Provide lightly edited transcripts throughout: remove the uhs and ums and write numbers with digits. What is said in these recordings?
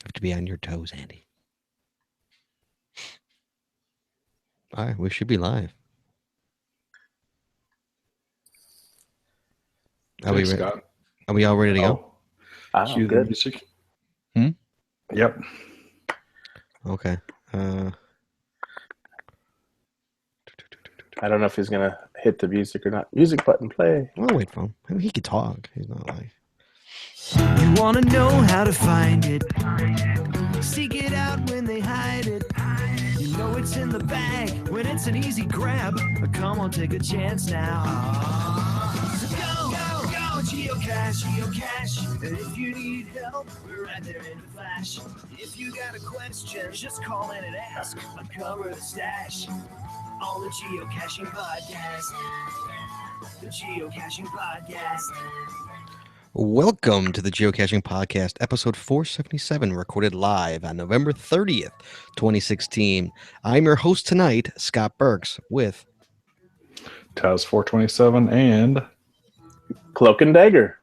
Have to be on your toes, Andy. All right, we should be live. Are we ready? Are we all ready to go? Cue the music. Yep. Okay. I don't know if he's gonna hit the music or not. Music button, play. We'll wait for him. I mean, he could talk. He's not like. You want to know how to find it. Seek it out when they hide it. You know it's in the bag when it's an easy grab. But come on, take a chance now. So go, geocache, geocache. And if you need help, we're right there in a flash. If you got a question, just call in and ask. Uncover the stash on the Geocaching Podcast. The Geocaching Podcast. Welcome to the Geocaching Podcast, episode 477, recorded live on November 30th, 2016. I'm your host tonight, Scott Burks, with Taz427 and CloakNDagger.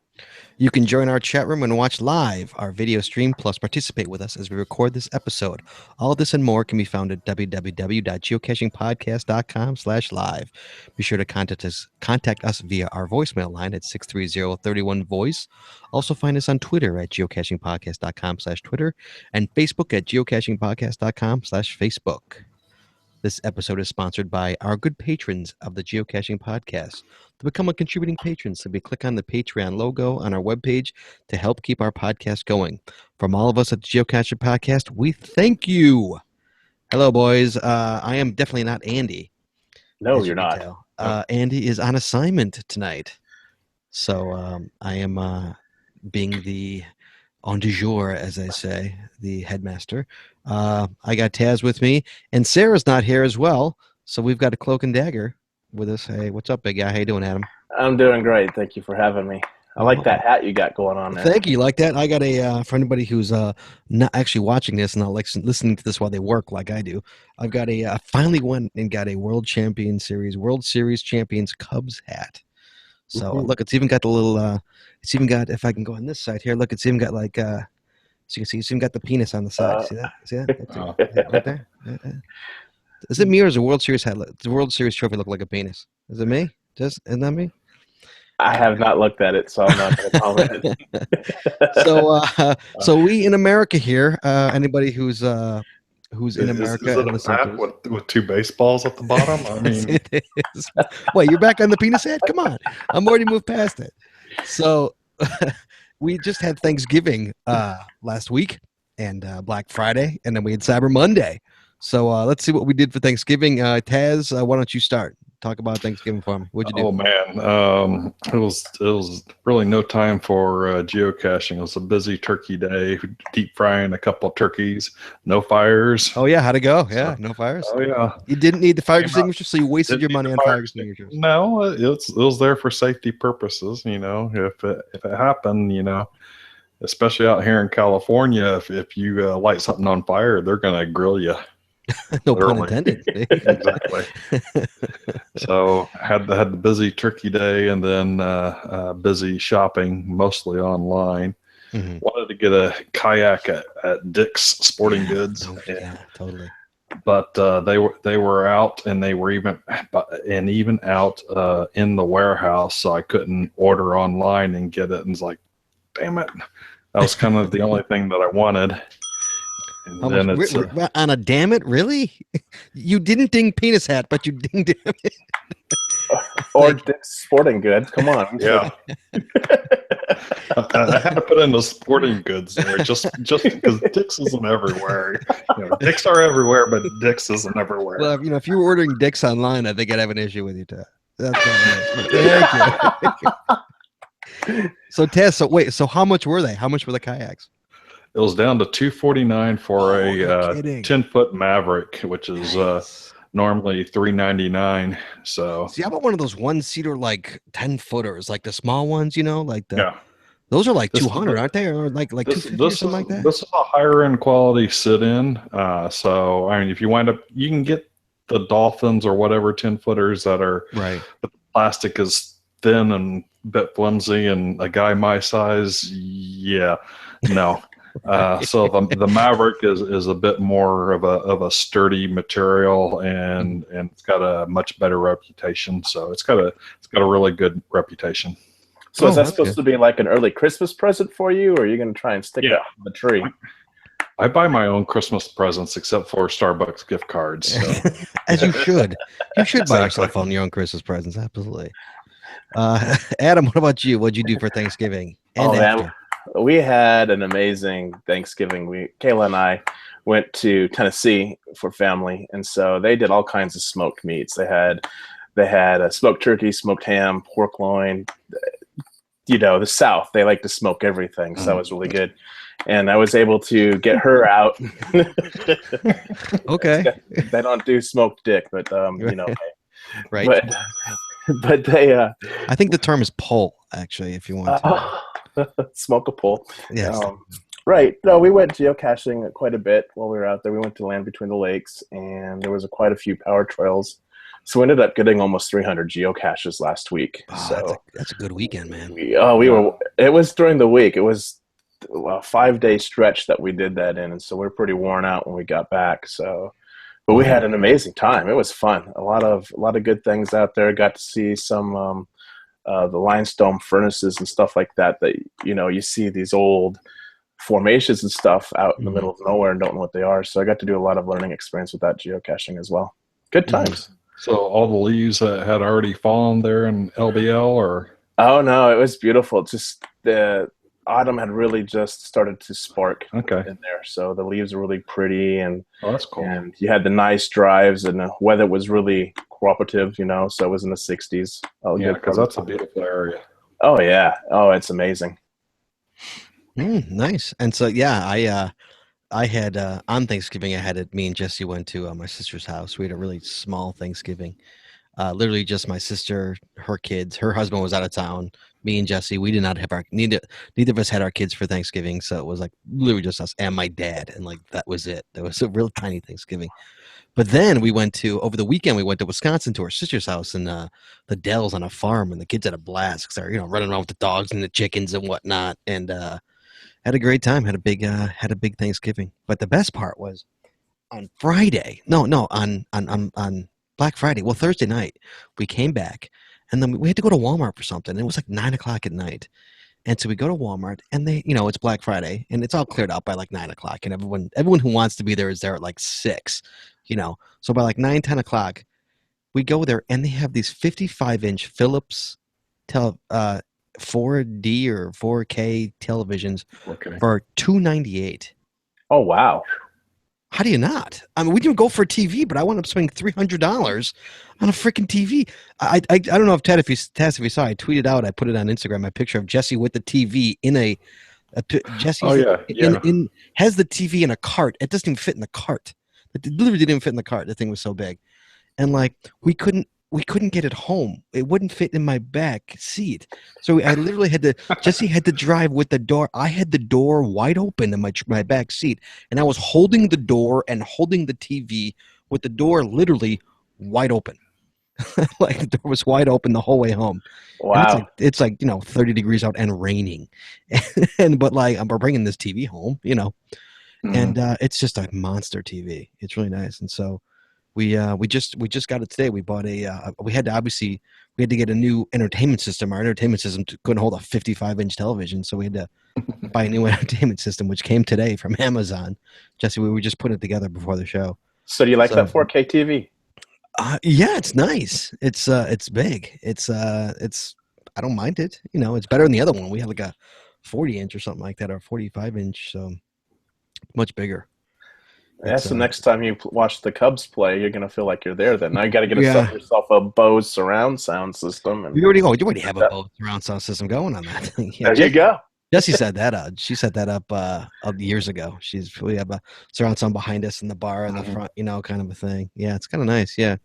You can join our chat room and watch live our video stream, plus participate with us as we record this episode. All this and more can be found at www.geocachingpodcast.com/live. Be sure to contact us via our voicemail line at 630-31-VOICE. Also find us on Twitter at geocachingpodcast.com/Twitter and Facebook at geocachingpodcast.com/Facebook. This episode is sponsored by our good patrons of the Geocaching Podcast. To become a contributing patron, simply click on the Patreon logo on our webpage to help keep our podcast going. From all of us at the Geocaching Podcast, we thank you. Hello, boys. I am definitely not Andy. No, you're not. Andy is on assignment tonight. So I am being the on du jour, as I say, the headmaster. I got Taz with me, and Sarah's not here as well. So we've got a CloakNDagger with us. Hey, what's up, big guy? How you doing, Adam? I'm doing great. Thank you for having me. I like that hat you got going on there. Thank you. Like that? I got a, for anybody who's not actually watching this and not like listening to this while they work like I do, I've got I finally went and got a World Series Champions Cubs hat. So look, it's even got the little, it's even got, if I can go on this side here, look, it's even got like, so you can see, it's even got the penis on the side. See that? See that? Right there? Is it me or does the World Series hat? The World Series trophy look like a penis? Is it me? Isn't that me? I have not looked at it, so I'm not going to comment. So we in America here, anybody who's in America, is it a hat with two baseballs at the bottom? I mean, it is. Wait, you're back on the penis hat? Come on, I'm already moved past it. So we just had Thanksgiving last week and Black Friday, and then we had Cyber Monday. So let's see what we did for Thanksgiving. Taz, why don't you start? Talk about Thanksgiving for me. What'd you do? Oh man, it was really no time for geocaching. It was a busy turkey day, deep frying a couple of turkeys, no fires. Oh yeah, how'd it go? Yeah, no fires. Oh yeah, you didn't need the fire extinguisher, so you wasted your money on fire extinguishers. No, it was there for safety purposes. You know, if it happened, you know, especially out here in California, if you light something on fire, they're gonna grill you. No pun intended. Exactly. So had the busy turkey day and then busy shopping, mostly online. Mm-hmm. Wanted to get a kayak at Dick's Sporting Goods. Oh, yeah, totally. But they were out, and they were even out in the warehouse, so I couldn't order online and get it. And it's like, damn it, that was kind of the only thing that I wanted. On a damn it, really? You didn't ding penis hat, but you ding damn it. Or Dick's Sporting Goods. Come on. Yeah. I had to put in the sporting goods there just because Dick's isn't everywhere. You know, Dick's are everywhere, but Dick's isn't everywhere. Well, you know, if you were ordering Dick's online, I think I'd have an issue with you, Tess. That's Thank you. So, Tess, so how much were they? How much were the kayaks? It was down to $249 for a 10-foot Maverick, which is normally $399. So see, how about one of those one-seater like 10-footers, like the small ones? You know, like those are like $200, aren't they? Or like $250 or something like that. This is a higher end quality sit-in. So I mean, if you wind up, you can get the Dolphins or whatever 10-footers that are right. The plastic is thin and a bit flimsy, and a guy my size, no. So the Maverick is a bit more of a sturdy material, and it's got a much better reputation. So it's got a really good reputation. So is that supposed to be like an early Christmas present for you, or are you going to try and stick that on the tree? I buy my own Christmas presents, except for Starbucks gift cards. So. As you should. You should buy yourself on your own Christmas presents. Absolutely. Adam, what about you? What'd you do for Thanksgiving? And man, we had an amazing Thanksgiving. Kayla and I went to Tennessee for family, and so they did all kinds of smoked meats. They had a smoked turkey, smoked ham, pork loin. The South, they like to smoke everything, so that was really good. And I was able to get her out. Okay. They don't do smoked dick, but right. But they. I think the term is pull, actually, if you want to smoke a pull. Yes. Right. No, we went geocaching quite a bit while we were out there. We went to Land Between the Lakes, and there was quite a few power trails. So we ended up getting almost 300 geocaches last week. So that's a good weekend, man. It was during the week. It was a 5-day stretch that we did that in, and so we're pretty worn out when we got back. So, but we had an amazing time. It was fun. A lot of good things out there. Got to see some the limestone furnaces and stuff like that. That you see these old formations and stuff out in the middle of nowhere and don't know what they are. So I got to do a lot of learning experience with that geocaching as well. Good times. So all the leaves had already fallen there in LBL, or? Oh no, it was beautiful. Just the autumn had really just started to spark in there. So the leaves are really pretty, and that's cool. And you had the nice drives, and the weather was really cooperative, so it was in the 60s. Because that's a beautiful area. Oh yeah. Oh, it's amazing. Nice. And so I had on Thanksgiving, me and Jesse went to my sister's house. We had a really small Thanksgiving. Literally just my sister, her kids, her husband was out of town. Me and Jesse, we did not have neither of us had our kids for Thanksgiving. So it was like literally just us and my dad. And like, that was it. That was a real tiny Thanksgiving. But then over the weekend, we went to Wisconsin to our sister's house in the Dells on a farm, and the kids had a blast because they're, running around with the dogs and the chickens and whatnot. And, had a great time. Had a big Thanksgiving. But the best part was on Friday. On Black Friday. Well, Thursday night we came back, and then we had to go to Walmart for something. It was like 9:00 at night, and so we go to Walmart, and they, it's Black Friday, and it's all cleared out by like 9:00, and everyone who wants to be there is there at like 6. So by like 9-10 o'clock, we go there, and they have these 55-inch Philips 4D or 4K televisions for $298. Oh wow! How do you not? I mean, we didn't go for a TV, but I wound up spending $300 on a freaking TV. I don't know if Ted, if you saw, I tweeted out, I put it on Instagram, a picture of Jesse with the TV in Jesse. Has the TV in a cart. It doesn't even fit in the cart. It literally didn't even fit in the cart. The thing was so big, and like we couldn't get it home. It wouldn't fit in my back seat. So I literally Jesse had to drive with the door. I had the door wide open in my back seat, and I was holding the door and holding the TV with the door literally wide open. Like the door was wide open the whole way home. Wow. It's like 30 degrees out and raining. But like, we're bringing this TV home, and it's just a monster TV. It's really nice. And so, we just got it today. We bought we had to get a new entertainment system. Our entertainment system couldn't hold a 55-inch television, so we had to buy a new entertainment system, which came today from Amazon. Jesse, we were just putting it together before the show. So do you like that 4K TV? Yeah, it's nice. It's big. It's I don't mind it. It's better than the other one. We had like a 40-inch or something like that, or 45-inch, so much bigger. Yeah, so next time you watch the Cubs play, you're going to feel like you're there then. Now you got to get yourself a Bose surround sound system. And you already have a Bose surround sound system going on that thing. Yeah, there you go. Jesse set that up. She set that up years ago. We have a surround sound behind us in the bar in the front, kind of a thing. Yeah, it's kind of nice. Yeah.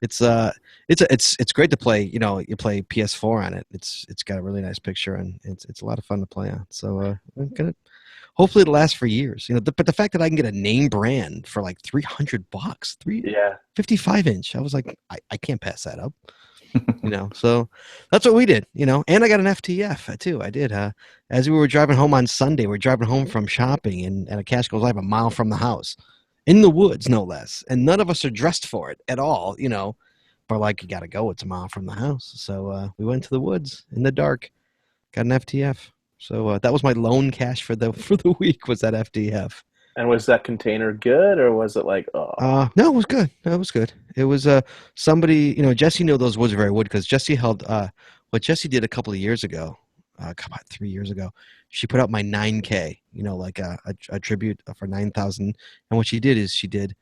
It's great to play, you play PS4 on it. It's got a really nice picture, and it's a lot of fun to play on. So hopefully it'll last for years. But the fact that I can get a name brand for like $300, 55-inch, I was like, I can't pass that up. So that's what we did. And I got an FTF too. I did. As we were driving home on Sunday, we're driving home from shopping, and a cache goes live a mile from the house, in the woods, no less. And none of us are dressed for it at all. But like, you got to go. It's a mile from the house. So we went to the woods in the dark, got an FTF. So that was my lone cache for the week, was that FTF. And was that container good, or was it like, no, it was good. No, it was good. It was somebody, Jesse knew those woods were very wood, because Jesse held what Jesse did a couple of years ago, about 3 years ago. She put out my 9K, like a tribute for 9,000. And what she did is she did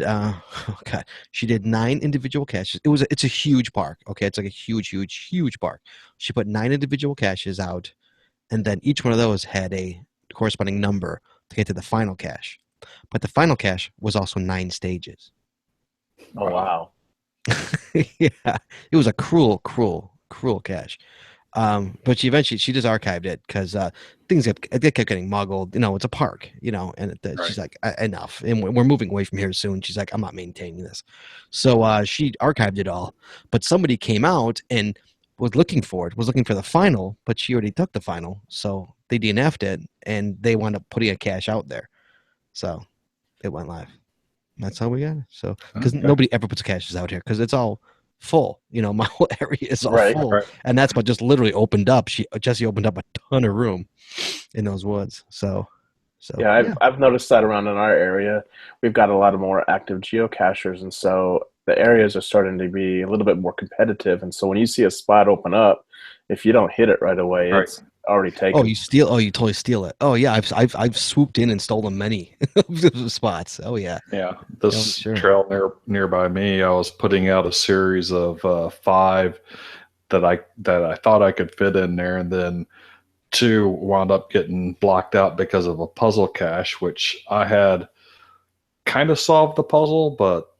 9 individual caches. It's a huge park. Okay, it's like a huge park. She put 9 individual caches out, and then each one of those had a corresponding number to get to the final cache. But the final cache was also 9 stages. Oh, wow. Yeah, it was a cruel cache. But she just archived it, because things kept getting muggled. It's a park, and she's like, enough. And we're moving away from here soon. She's like, I'm not maintaining this. So she archived it all. But somebody came out and was looking for the final, but she already took the final. So they DNF'd it, and they wound up putting a cache out there. So it went live. That's how we got it. So, because nobody ever puts caches out here, because it's all full. My whole area is all full. Right. And that's what just literally opened up. Jesse opened up a ton of room in those woods. So yeah, I've noticed that around in our area. We've got a lot of more active geocachers, and so the areas are starting to be a little bit more competitive. And so when you see a spot open up, if you don't hit it right away, it's already taken. Oh, you totally steal it. Oh yeah, I've swooped in and stolen many spots. Oh yeah. Yeah, this trail nearby me, I was putting out a series of 5 that I thought I could fit in there, and then 2 wound up getting blocked out because of a puzzle cache, which I had kind of solved the puzzle, but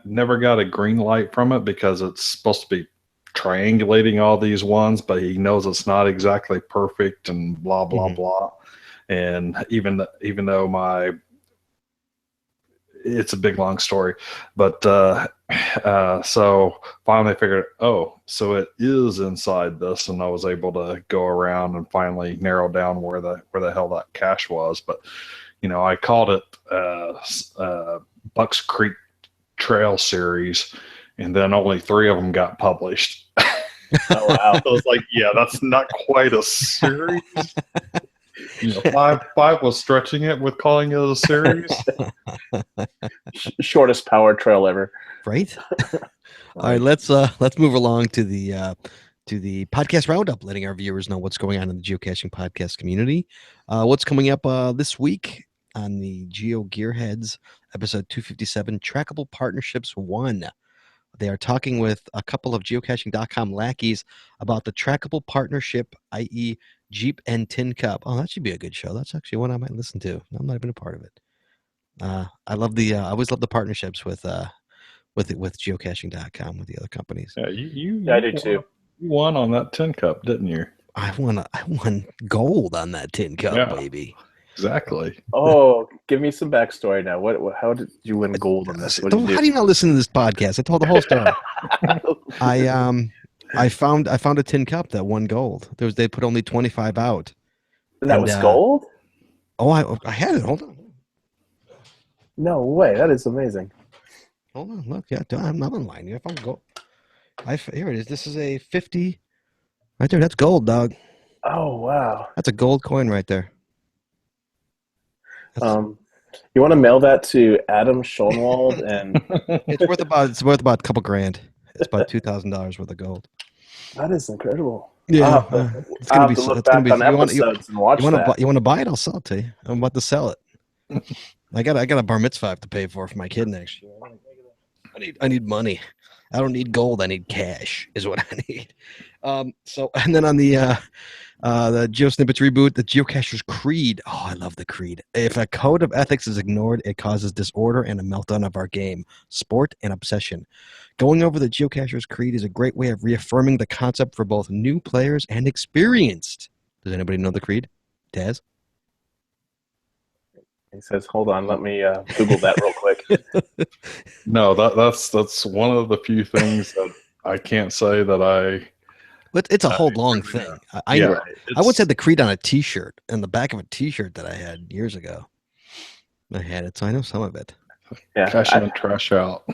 never got a green light from it, because it's supposed to be triangulating all these ones, but he knows it's not exactly perfect, and blah blah blah. And even though it's a big long story, but so finally I figured, so it is inside this, and I was able to go around and finally narrow down where the hell that cache was. But I called it Bucks Creek Trail Series, and then only 3 of them got published. Oh wow. I was like, yeah, that's not quite a series. 5 was stretching it with calling it a series. Shortest power trail ever. Right? All right, let's move along to the podcast roundup, letting our viewers know what's going on in the Geocaching podcast community. What's coming up this week on the Geo Gearheads, episode 257, Trackable Partnerships 1. They are talking with a couple of geocaching.com lackeys about the trackable partnership, i.e. Jeep and Tin Cup. Oh, that should be a good show. That's actually one I might listen to. I'm not even a part of it. I always love the partnerships with geocaching.com, with the other companies. Yeah, I do too. You won on that Tin Cup, didn't you? I won gold on that Tin Cup, baby. Exactly. Oh, give me some backstory now. How did you win gold on this? How do you not listen to this podcast? I told the whole story. I found a Tin Cup that won gold. They put only 25 out. And that was gold? Oh, I had it. Hold on. No way. That is amazing. Hold on. Look, yeah, I'm not lying. If I'm gold, here it is. This is a 50. Right there. That's gold, dog. Oh wow. That's a gold coin right there. You want to mail that to Adam Schoenwald, and it's worth about a couple grand. It's about $2,000 worth of gold. That is incredible. Yeah, it's gonna be. Look back on episodes and watch that. You want to buy it? I'll sell it to you. I'm about to sell it. I got a bar mitzvah I have to pay for my kid next year. I need money. I don't need gold. I need cash. Is what I need. So, and then on the GeoSnippets reboot, the Geocacher's Creed. Oh, I love the Creed. If a code of ethics is ignored, it causes disorder and a meltdown of our game, sport, and obsession. Going over the Geocacher's Creed is a great way of reaffirming the concept for both new players and experienced. Does anybody know the Creed? Taz? He says, "Hold on, let me Google that real quick." No, that's one of the few things that I can't say that I. But it's a whole long thing. I Yeah, know. I once had the Creed on a T-shirt, on the back of a T-shirt that I had years ago. I had it, so I know some of it. Yeah, cash in and trash out.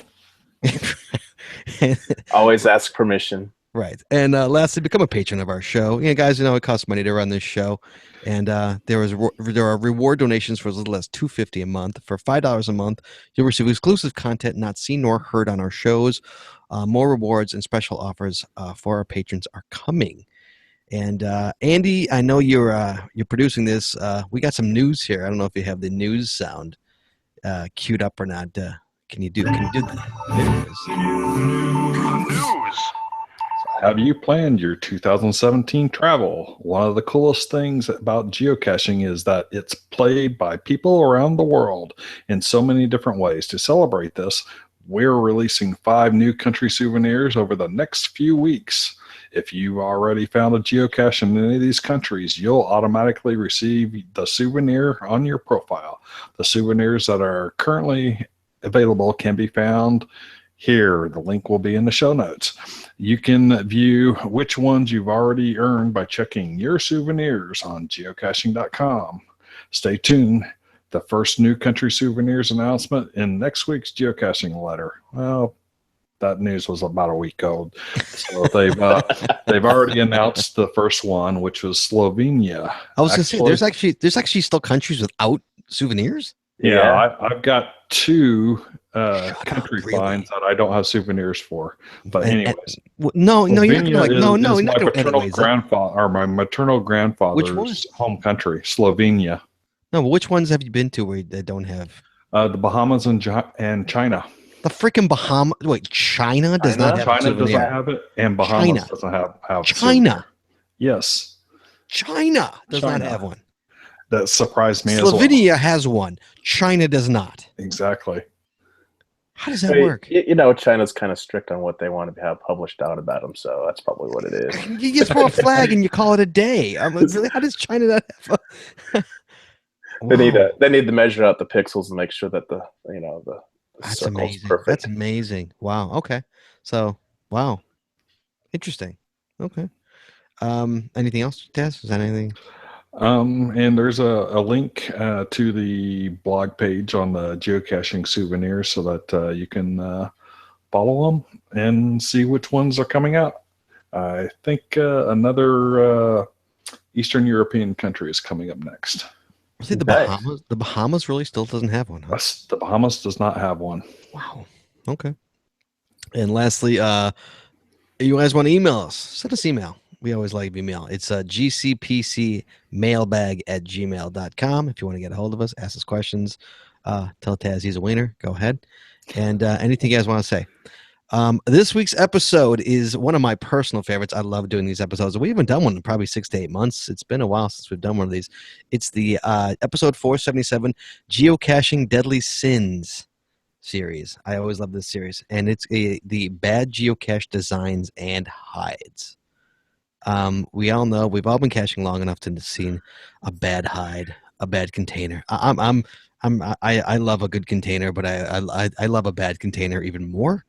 always ask permission. Right. And lastly, become a patron of our show. Yeah, guys, it costs money to run this show. And there are reward donations for as little as $2.50 a month. For $5 a month, you'll receive exclusive content not seen nor heard on our shows. More rewards and special offers for our patrons are coming. And Andy, I know you're producing this. We got some news here. I don't know if you have the news sound queued up or not. Can you do that? There it is. News. Have you planned your 2017 travel? One of the coolest things about geocaching is that it's played by people around the world in so many different ways. To celebrate this, we're releasing 5 new country souvenirs over the next few weeks. If you already found a geocache in any of these countries, you'll automatically receive the souvenir on your profile. The souvenirs that are currently available can be found here. The link will be in the show notes. You can view which ones you've already earned by checking your souvenirs on geocaching.com. Stay tuned. The first new country souvenirs announcement in next week's geocaching letter. Well, that news was about a week old. So they've already announced the first one, which was Slovenia. I was going to say, there's actually still countries without souvenirs? Yeah. I've got 2 country finds that I don't have souvenirs for. But anyways. No, you're not going to my paternal grandfather or my maternal grandfather's home country, Slovenia. No, but which ones have you been to where they don't have? The Bahamas and China. The freaking Bahamas. Wait, China does not have China doesn't have it, and Bahamas doesn't have China. Yes. China does not have one. That surprised me Slovenia as well. has one. China does not. Exactly. How does that work? China's kind of strict on what they want to have published out about them, so that's probably what it is. You just throw a flag and you call it a day. I'm like, really? How does China not have They need to measure out the pixels and make sure that the That's circle's amazing. perfect. That's amazing. Wow. Okay. So, wow. Interesting. Okay. Anything else, Tess? Is that anything? And there's a link to the blog page on the geocaching souvenirs so that you can follow them and see which ones are coming out. I think another Eastern European country is coming up next. See, the Bahamas. The Bahamas really still doesn't have one. Huh? Yes, the Bahamas does not have one. Wow. Okay. And lastly, you guys want to email us? Send us email. We always like email. It's gcpcmailbag@gmail.com. If you want to get a hold of us, ask us questions, tell Taz he's a wiener. Go ahead. And anything you guys want to say. This week's episode is one of my personal favorites. I love doing these episodes. We haven't done one in probably 6 to 8 months. It's been a while since we've done one of these. It's the episode 477, Geocaching Deadly Sins series. I always love this series. And it's the bad geocache designs and hides. We all know, we've all been caching long enough to have seen a bad hide, a bad container. I love a good container, but I love a bad container even more.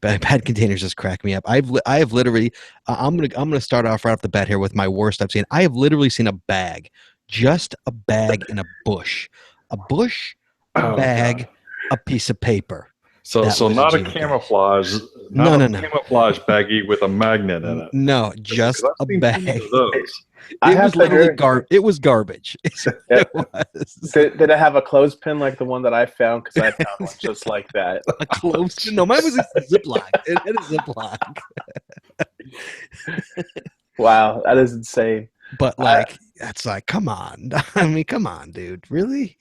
Bad containers just crack me up. I have literally I'm gonna start off right off the bat here with my worst I've seen. I have literally seen a bag, just a bag in a bush, a bag, a piece of paper. So not a camouflage, camouflage baggie with a magnet in it. No, just a bag. It was garbage. It was. Did it have a clothespin like the one that I found? Because I found one just like that. A clothespin? No, mine was a Ziploc. It had a Ziploc. Wow, that is insane. But that's like, come on. I mean, come on, dude. Really?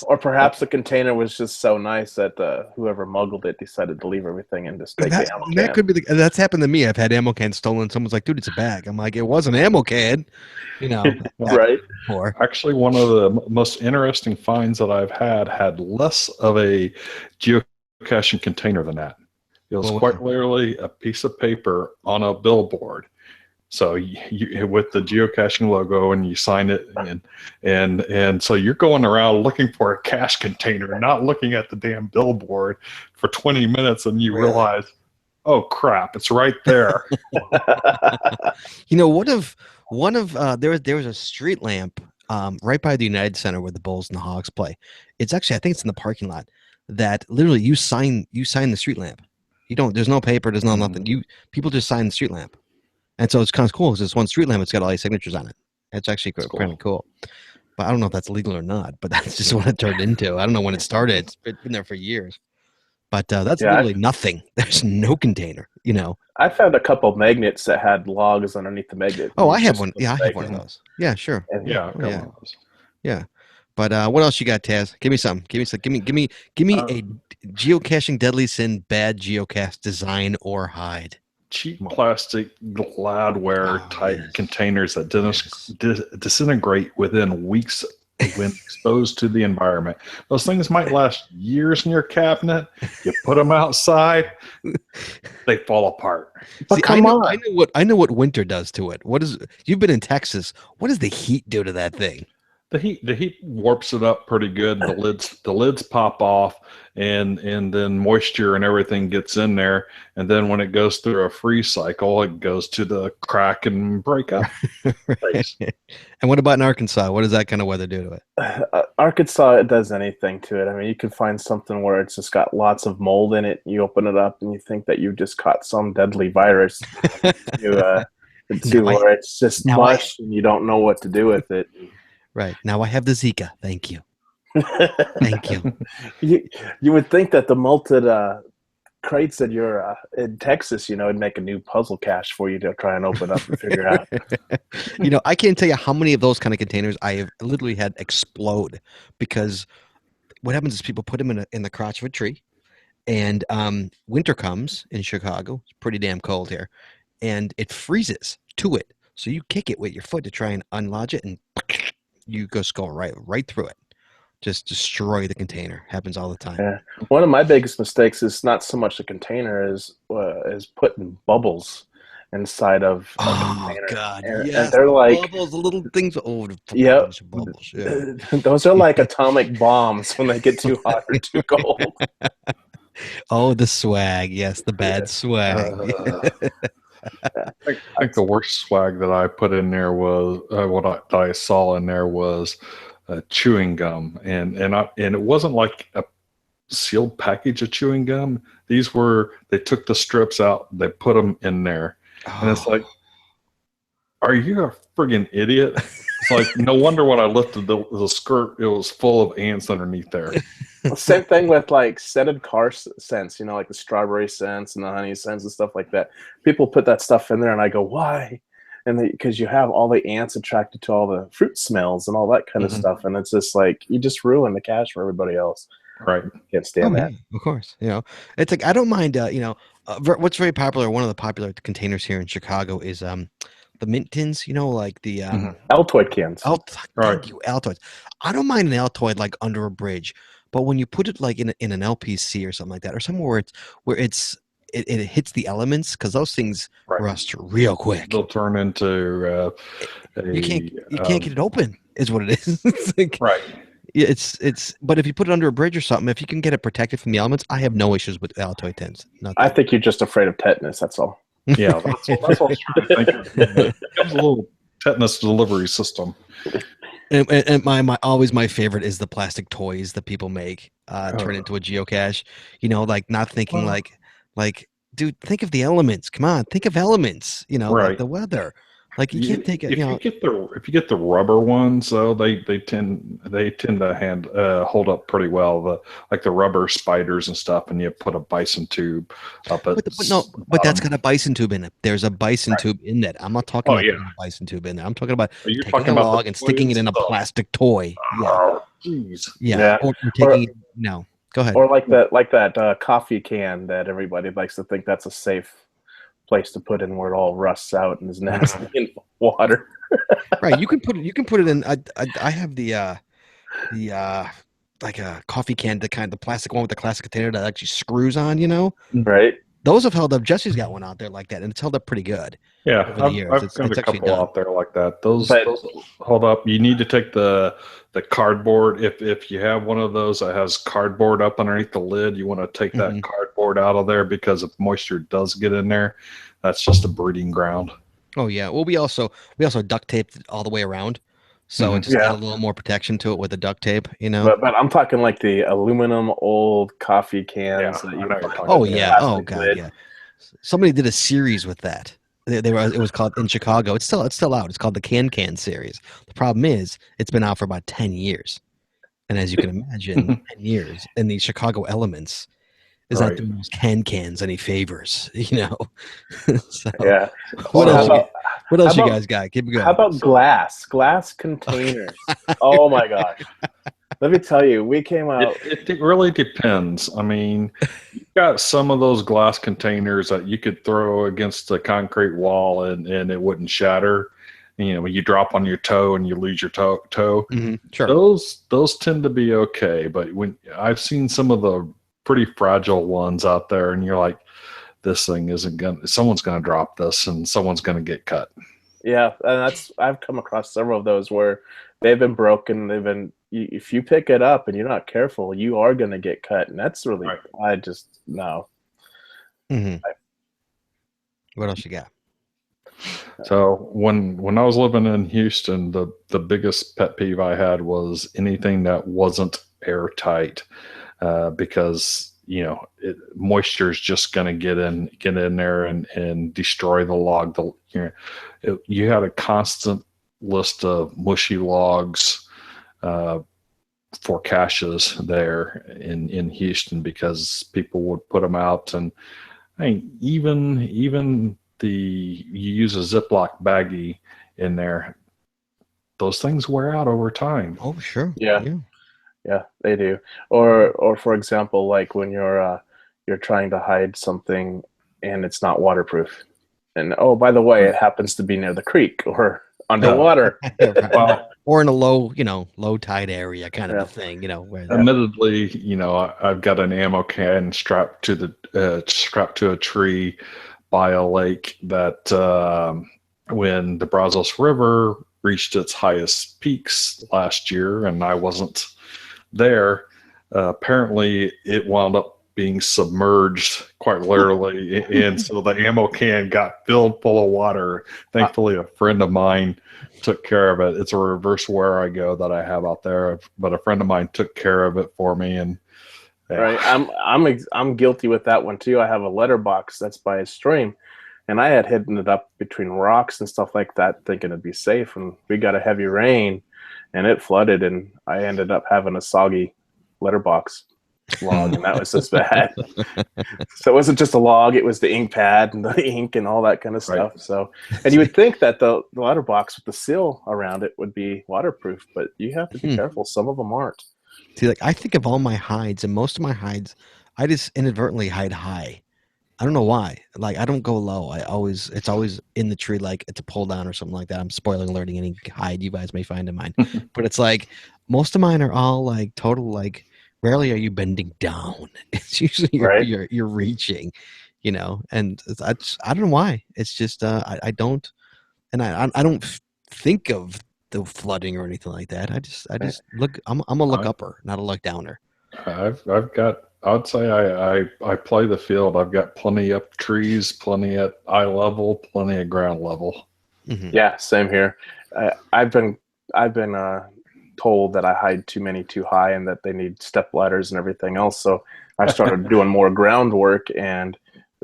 Or perhaps the container was just so nice that whoever muggled it decided to leave everything and just take the ammo can. That could be that's happened to me. I've had ammo cans stolen. Someone's like, dude, it's a bag. I'm like, it was an ammo can. Right. Actually, one of the most interesting finds that I've had less of a geocaching container than that. It was quite literally a piece of paper on a billboard. So you with the geocaching logo, and you sign it, and so you're going around looking for a cache container, not looking at the damn billboard for 20 minutes, and you realize, oh crap, it's right there. You know, there was a street lamp right by the United Center where the Bulls and the Hogs play. It's actually, I think it's in the parking lot, that literally you sign the street lamp. There's no paper, there's no nothing. People just sign the street lamp. And so it's kind of cool because it's one street lamp. It's got all these signatures on it. It's actually kind of cool. But I don't know if that's legal or not. But that's just what it turned into. I don't know when it started. It's been there for years. But that's literally nothing. There's no container. I found a couple of magnets that had logs underneath the magnet. Oh, I have one. Yeah, I have one of those. Yeah, sure. Yeah, yeah. But what else you got, Taz? Give me some. Give me a geocaching deadly sin bad geocache design or hide. Cheap plastic gladware type containers that disintegrate within weeks when exposed to the environment. Those things might last years in your cabinet. You put them outside, they fall apart. But I know what winter does to it. You've been in Texas? What does the heat do to that thing? The heat warps it up pretty good. The lids pop off, and then moisture and everything gets in there. And then when it goes through a freeze cycle, it goes to the crack and break up. Right. And what about in Arkansas? What does that kind of weather do to it? Arkansas, it does anything to it. I mean, you can find something where it's just got lots of mold in it. You open it up and you think that you just caught some deadly virus. Where it's just mush and you don't know what to do with it. Right. Now I have the Zika. Thank you. Thank you. You would think that the malted crates that you're in Texas, would make a new puzzle cache for you to try and open up and figure out. I can't tell you how many of those kind of containers I have literally had explode, because what happens is people put them in the crotch of a tree, and winter comes in Chicago. It's pretty damn cold here, and it freezes to it. So you kick it with your foot to try and unlodge it, and you just go right through it. Just destroy the container. Happens all the time. Yeah. One of my biggest mistakes is not so much the container is putting bubbles inside of a container. God, and they're like bubbles, the little things. Oh, bubbles. Yeah. Those are like atomic bombs when they get too hot or too cold. Oh, the swag. Yes, the bad swag. I think the worst swag that I put in there was what I saw in there was chewing gum, and it wasn't like a sealed package of chewing gum. They took the strips out, they put them in there, and it's like, are you a friggin' idiot? It's like, no wonder when I lifted the skirt, it was full of ants underneath there. Same thing with like scented car scents, like the strawberry scents and the honey scents and stuff like that. People put that stuff in there, and I go, why? And because you have all the ants attracted to all the fruit smells and all that kind of stuff, and it's just like you just ruin the cache for everybody else. Right? Can't stand that. Yeah, of course, it's like I don't mind. What's very popular. One of the popular containers here in Chicago is the mint tins. Like the Altoid cans. Thank you, Altoids. I don't mind an Altoid like under a bridge. But when you put it like in an LPC or something like that, or somewhere where it hits the elements, because those things rust real quick. They'll turn into you can't get it open, is what it is. It's like, right. It's but if you put it under a bridge or something, if you can get it protected from the elements, I have no issues with Altoid tins. I think you're just afraid of tetanus. That's all. Yeah, that's what I was trying to think. It becomes a little tetanus delivery system. And my favorite is the plastic toys that people make turn into a geocache. Like not thinking like, dude, think of the elements. Come on, think of elements. Like the weather. Like you can't take it. If you get the rubber ones, though, they tend to hold up pretty well. The rubber spiders and stuff, and you put a bison tube up at. But that's got a bison tube in it. There's a bison tube in that. I'm not talking about a bison tube in there. I'm talking about taking a log and sticking it in a plastic toy. Oh, jeez. Yeah. Or taking no. Go ahead. Or like that coffee can that everybody likes to think that's a safe place to put in where it all rusts out and is nasty in water. Right. You can put it in. I have the like a coffee can, the plastic one with the classic container that actually screws on. Right. those have held up. Jesse's got one out there like that, and it's held up pretty good. Yeah, over the years. I've It's got a actually couple done. out there like that. Those But- hold up. You need to take the cardboard. If you have one of those that has cardboard up underneath the lid, you want to take that cardboard out of there, because if moisture does get in there, that's just a breeding ground. Oh yeah. Well, we also duct taped it all the way around, so it just Yeah. added a little more protection to it with the duct tape. You know. But I'm talking like the aluminum old coffee cans. Yeah, that I you know what you're find talking Oh with the yeah. Oh plastic god. lid. Yeah. Somebody did a series with that. It was called in Chicago. It's still out. It's called the Can series. The problem is it's been out for about 10 years, and as you can imagine, 10 years and the Chicago elements is not Right. doing those cans any favors. You know. So, Yeah. What How else? about- What else how you about- guys got? Keep it going. How about glass containers? Oh my gosh. Let me tell you, we came out. It really depends. I mean, you've got some of those glass containers that you could throw against a concrete wall and it wouldn't shatter. You know, when you drop on your toe and you lose your toe. Sure. Those tend to be okay, but when I've seen some of the pretty fragile ones out there, and you're like, this thing someone's gonna drop this and someone's gonna get cut. Yeah, and I've come across several of those where they've been broken. If you pick it up and you're not careful, you are going to get cut, and that's really. Right. I just no. What else you got? So when I was living in Houston, the biggest pet peeve I had was anything that wasn't airtight, because moisture is just going to get in there and destroy the log. You had a constant list of mushy logs for caches there in Houston, because people would put them out, and I mean, even you use a Ziploc baggie in there, those things wear out over time. Oh, sure. Yeah. Yeah, they do. Or for example, like when you're trying to hide something and it's not waterproof, and oh, by the way, it happens to be near the creek or underwater. Well, Or in a low tide area kind of a thing, where admittedly, I've got an ammo can strapped to a tree by a lake that when the Brazos River reached its highest peaks last year, and I wasn't there, apparently it wound up being submerged quite literally, and so the ammo can got filled full of water. Thankfully, a friend of mine took care of it. It's a reverse where I go that I have out there, but a friend of mine took care of it for me. And Right, I'm guilty with that one too. I have a letterbox that's by a stream, and I had hidden it up between rocks and stuff like that, thinking it'd be safe. And we got a heavy rain, and it flooded, and I ended up having a soggy letterbox log, and that was just bad. So it wasn't just a log; it was the ink pad and the ink and all that kind of stuff. Right. So, and you would think that the letterbox with the seal around it would be waterproof, but you have to be careful. Some of them aren't. See, like I think of all my hides, and most of my hides, I just inadvertently hide high. I don't know why. Like I don't go low. It's always in the tree, like it's a pull down or something like that. I'm spoiling alerting any hide you guys may find in mine, but it's like most of mine are all like total like. Rarely are you bending down. It's usually you're reaching, and I don't know why. It's just I don't, and I don't think of the flooding or anything like that. I just look. I'm a look upper, not a look downer. I'd say I play the field. I've got plenty up trees, plenty at eye level, plenty at ground level. Mm-hmm. Yeah, same here. I've been told that I hide too many too high and that they need step ladders and everything else. So I started doing more groundwork, and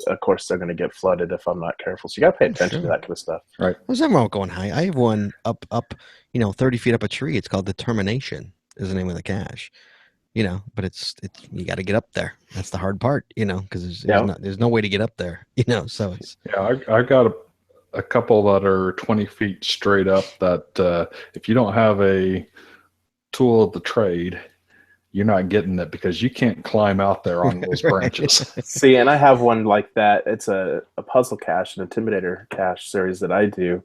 of course they're going to get flooded if I'm not careful. So you got to pay attention to that kind of stuff. Right. There's nothing wrong with going high. I have one up, 30 feet up a tree. It's called Determination is the name of the cache, but it's you got to get up there. That's the hard part, because there's no way to get up there, so it's. Yeah, I got a couple that are 20 feet straight up that if you don't have a tool of the trade, you're not getting it, because you can't climb out there on those branches. See, and I have one like that. It's a puzzle cache, an Intimidator cache series that I do,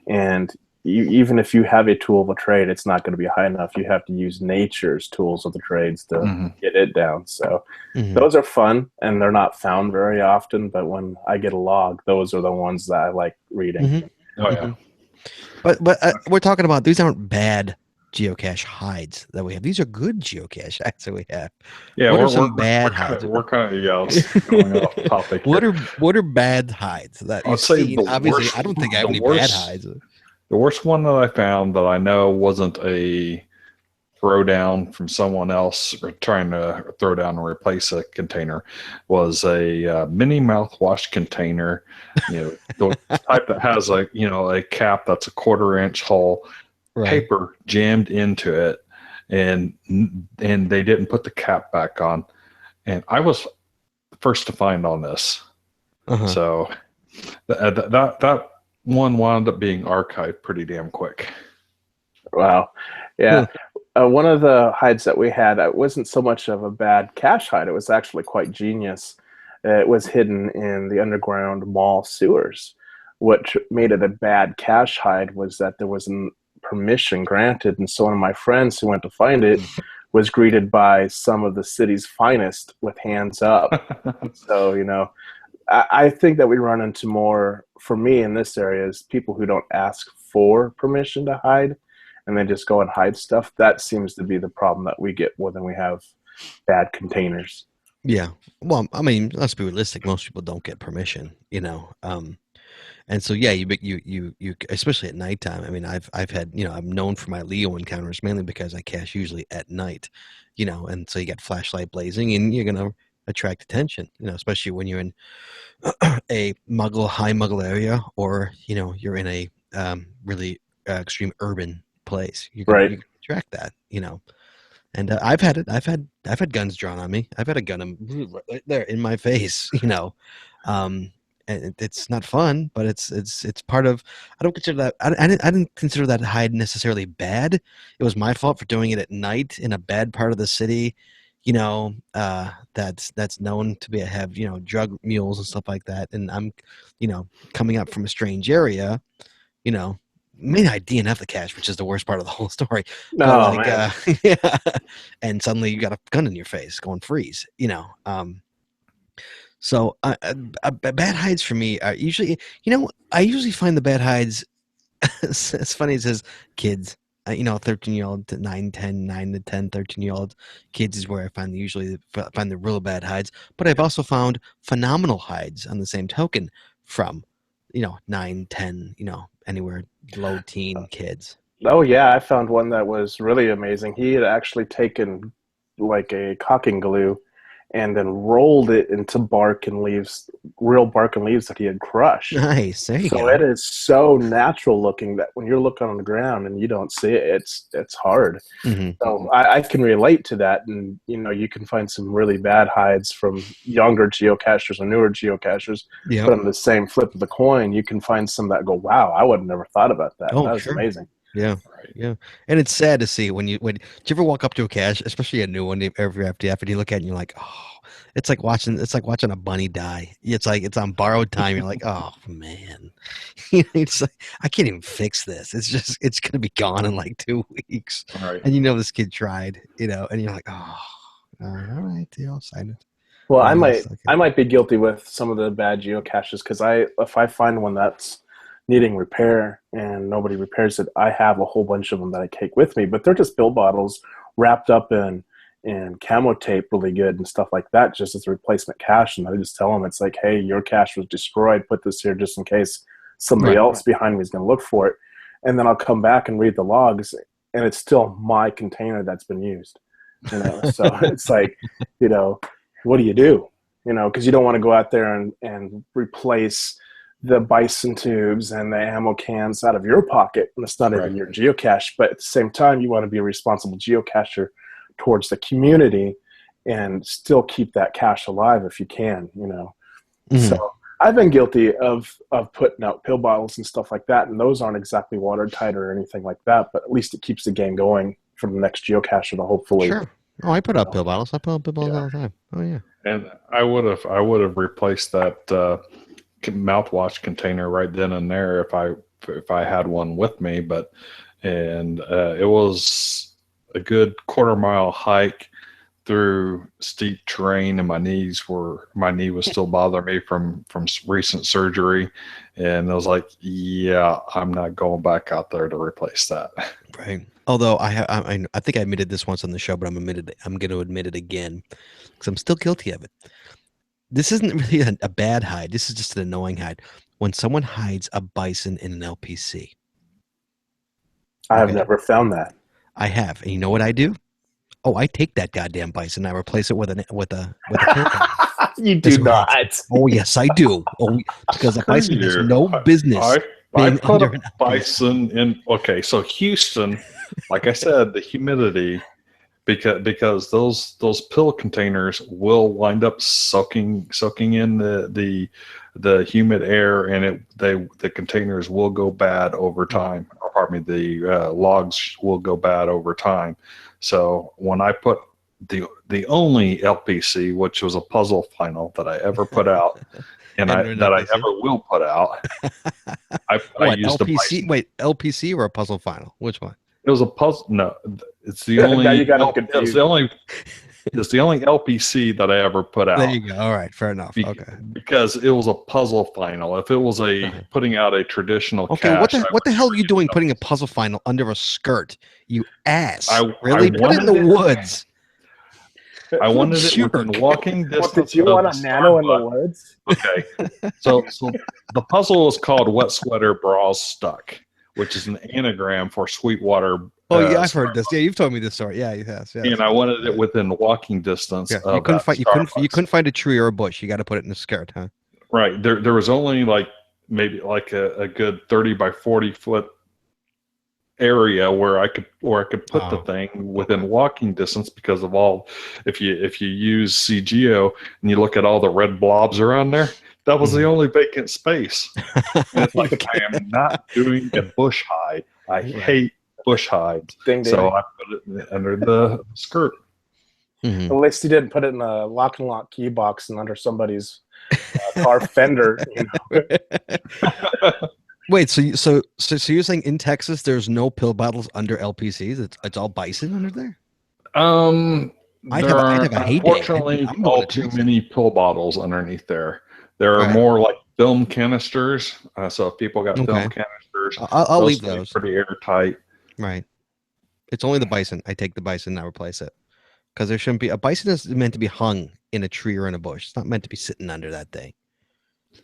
and even if you have a tool of a trade, it's not going to be high enough. You have to use nature's tools of the trades to get it down. So those are fun, and they're not found very often. But when I get a log, those are the ones that I like reading. Oh yeah. But we're talking about, these aren't bad geocache hides that we have. These are good geocache hides that we have. Yeah, what are we're some bad hides? We're kind of going off topic. What are bad hides that I'll say seen? the Obviously, worst- I don't think I have the any worst- bad hides. The worst one that I found that I know wasn't a throwdown from someone else or trying to throw down and replace a container was a mini mouthwash container. The type that has a cap that's a 1/4-inch hole. Right. Paper jammed into it, and they didn't put the cap back on, and I was the first to find on this. So that one wound up being archived pretty damn quick. Wow. Yeah. One of the hides that we had, it wasn't so much of a bad cache hide. It was actually quite genius. It was hidden in the underground mall sewers. What made it a bad cache hide was that there wasn't permission granted, and so one of my friends who went to find it was greeted by some of the city's finest with hands up. So I think that we run into more, for me in this area, is people who don't ask for permission to hide and then just go and hide stuff. That seems to be the problem that we get more than we have bad containers. Yeah. Well, I mean, let's be realistic. Most people don't get permission, and so, yeah, you especially at nighttime. I mean, I've had, I'm known for my Leo encounters mainly because I cache usually at night, and so you got flashlight blazing and you're going to attract attention, especially when you're in a high muggle area, or, you're in a really extreme urban place. You can attract that, and I've had guns drawn on me. I've had a gun right there in my face, and it's not fun, but it's part of. I don't consider that. I didn't consider that hide necessarily bad. It was my fault for doing it at night in a bad part of the city, that's known to have drug mules and stuff like that. And I'm, coming up from a strange area, may not DNF the cache, which is the worst part of the whole story. No, man. Yeah, and suddenly you got a gun in your face, going freeze, So bad hides for me are usually, I usually find the bad hides, as funny as kids, 13-year-old to 9 to 10, 13-year-old kids is where I find the real bad hides. But I've also found phenomenal hides on the same token from, 9, 10, anywhere low teen kids. Oh yeah, I found one that was really amazing. He had actually taken like a caulking glue and then rolled it into real bark and leaves that he had crushed. Nice. There you go. So it is so natural looking that when you're looking on the ground and you don't see it, it's hard. So I can relate to that. And, you can find some really bad hides from younger geocachers or newer geocachers. Yep. But on the same flip of the coin, you can find some that go, wow, I would have never thought about that. Oh, that was sure. amazing. Yeah, yeah, and it's sad to see when you ever walk up to a cache, especially a new one every FTF, and you look at it and you're like, oh, it's like watching a bunny die. It's like it's on borrowed time. You're like, oh man, it's like I can't even fix this. It's gonna be gone in like 2 weeks, Right. and this kid tried, and you're like, oh, all right, I'll sign it. Well, I might be guilty with some of the bad geocaches because if I find one that's needing repair and nobody repairs it, I have a whole bunch of them that I take with me, but they're just pill bottles wrapped up in camo tape really good and stuff like that, just as a replacement cache. And I just tell them, it's like, hey, your cache was destroyed, put this here just in case somebody else behind me is going to look for it. And then I'll come back and read the logs and it's still my container that's been used, so it's like, what do you do? Because you don't want to go out there and replace the bison tubes and the ammo cans out of your pocket, and it's not even your geocache. But at the same time, you want to be a responsible geocacher towards the community and still keep that cache alive if you can, So I've been guilty of putting out pill bottles and stuff like that, and those aren't exactly watertight or anything like that, but at least it keeps the game going for the next geocacher to hopefully. Sure. Oh, I put up pill bottles. I put up pill bottles all the time. Oh yeah. And I would have replaced that mouthwash container right then and there if if I had one with me, and it was a good quarter-mile hike through steep terrain, and my knee was still bothering me from recent surgery, and I was like, yeah, I'm not going back out there to replace that. Right. Although I think I admitted this once on the show, but I'm going to admit it again because I'm still guilty of it. This isn't really a bad hide. This is just an annoying hide. When someone hides a bison in an LPC. I have never found that. I have. And you know what I do? Oh, I take that goddamn bison. I replace it with a pill. You do not. Oh, yes, I do. Oh, because a bison has no business. I put a bison in. Okay, so Houston, like I said, the humidity, because those pill containers will wind up soaking in the humid air, and the containers will go bad over time. Or pardon me, the logs will go bad over time. So when I put the only LPC, which was a puzzle final that I ever put out, and I ever will put out, I used LPC. Wait, LPC or a puzzle final? Which one? It was a puzzle. No, it's the only. Now you got them confused. It's the only LPC that I ever put out. There you go. All right, fair enough. Okay. Because it was a puzzle final. If it was putting out a traditional cache, what the hell are you doing putting a puzzle final under a skirt? You ass. Really? Put it in the woods. I wanted it within walking distance. Did you want a nano in the woods? Okay. So the puzzle is called Wet Sweater Bras Stuck, which is an anagram for Sweetwater. Oh yeah, I've heard this. Yeah, you've told me this story. Yeah, yes. And I wanted it within walking distance. Yeah, of you couldn't find a tree or a bush. You got to put it in the skirt, huh? Right. There was only maybe a good 30 by 40 foot area where I could put the thing within walking distance, because of all, if you use CGO and you look at all the red blobs around there, that was the only vacant space. And it's like, I am not doing a bush hide. I hate bush hides. So I put it under the skirt. Mm-hmm. At least you didn't put it in a lock and lock key box and under somebody's car fender. Wait, so you're saying in Texas there's no pill bottles under LPCs? It's all bison under there? I'd have a hate unfortunately all too many pill bottles underneath there. There are more like film canisters. So if people got film canisters, I'll leave those. Pretty airtight. Right. It's only the bison. I take the bison and I replace it. Because there shouldn't be a bison is meant to be hung in a tree or in a bush. It's not meant to be sitting under that thing.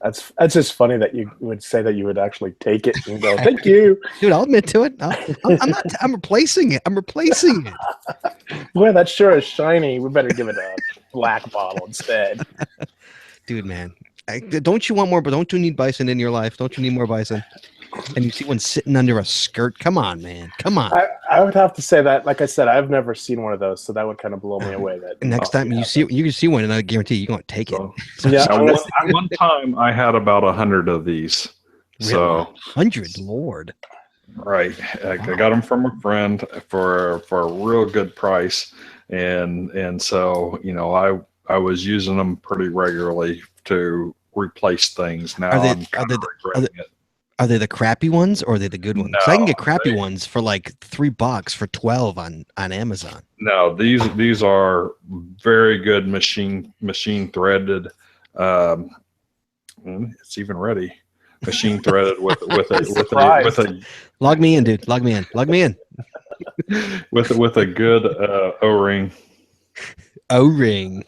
That's just funny that you would say that you would actually take it and go, thank you. Dude, I'll admit to it. I'm replacing it. I'm replacing it. Boy, that sure is shiny. We better give it a black bottle instead. Dude, man. Don't you want more, but don't you need bison in your life? Don't you need more bison? And you see one sitting under a skirt. Come on, man. Come on. I would have to say that, like I said, I've never seen one of those, so that would kind of blow me away. That next time you can see one, and I guarantee you're going to take it. Yeah. One time I had about 100 of these. Really? So 100, Lord. Right. I got them from a friend for a real good price, and so I was using them pretty regularly to replace things. Now Are they the crappy ones or are they the good ones? No, I can get crappy ones for like $3 for 12 on Amazon. No, these are very good machine threaded. It's even ready. Machine threaded with a log me in, dude. Log me in. with a good O-ring. O-ring.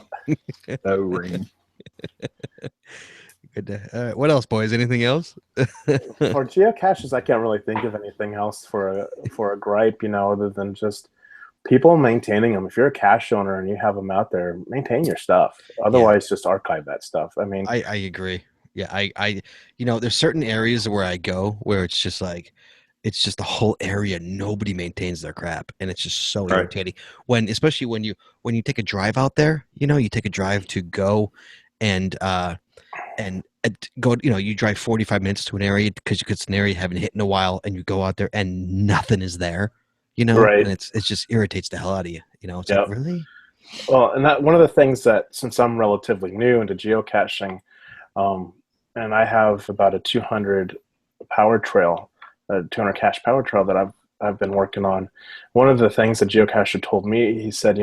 Good. All right. What else, boys? Anything else? For geocaches, I can't really think of anything else for a gripe, other than just people maintaining them. If you're a cache owner and you have them out there, maintain your stuff. Otherwise, just archive that stuff. I mean, I agree. Yeah, I there's certain areas where I go where it's just the whole area. Nobody maintains their crap, and it's just so irritating. Especially when you take a drive out there, you take a drive to go and go, you drive 45 minutes to an area because it's an area you haven't hit in a while, and you go out there and nothing is there, right. And it just irritates the hell out of you. It's like, really? Well, and that one of the things that, since I'm relatively new into geocaching, and I have about a 200 power trail, 200 cache power trail that I've been working on. One of the things that Geocacher told me, he said,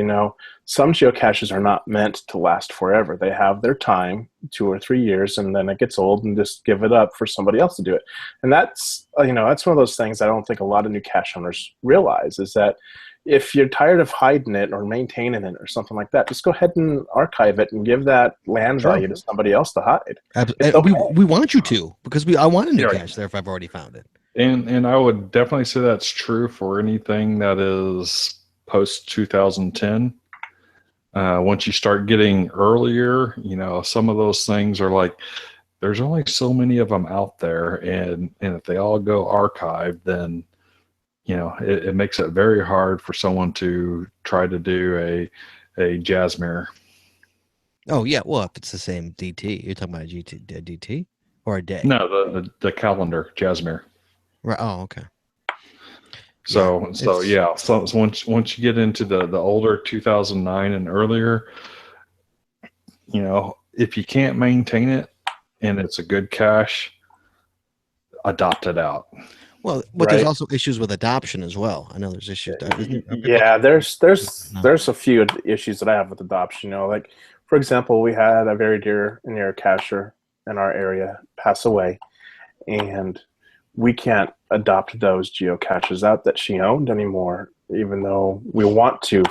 some geocaches are not meant to last forever. They have their time, 2 or 3 years, and then it gets old and just give it up for somebody else to do it. And that's, that's one of those things I don't think a lot of new cache owners realize, is that if you're tired of hiding it or maintaining it or something like that, just go ahead and archive it and give that land value to somebody else to hide. Okay. We want you to, because I want a new cache there if I've already found it. And I would definitely say that's true for anything that is post 2010. Once you start getting earlier, some of those things are like, there's only so many of them out there, and if they all go archived, then it makes it very hard for someone to try to do a jazz mirror. Oh yeah, well, if it's the same DT, you're talking about a DT or a day? No, the calendar jazz mirror. Right. Oh, okay. So once you get into the older 2009 and earlier, if you can't maintain it and it's a good cache, adopt it out. Well, but there's also issues with adoption as well. I know there's issues. Yeah, there's a few issues that I have with adoption. Like, for example, we had a very dear and near cacher in our area pass away, and we can't adopt those geocaches out that she owned anymore, even though we want to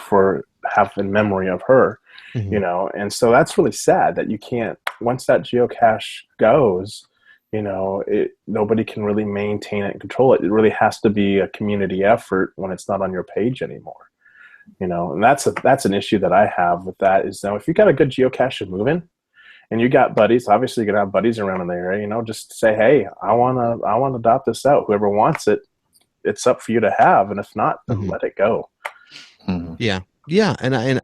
have in memory of her, and so that's really sad that you can't, once that geocache goes, nobody can really maintain it and control it. It really has to be a community effort when it's not on your page anymore, and that's an issue that I have with that is now if you got a good geocache moving and you got buddies, obviously you're going to have buddies around in the area, just say, hey, I want to adopt this out. Whoever wants it, it's up for you to have. And if not, then let it go. Yeah. Yeah. And I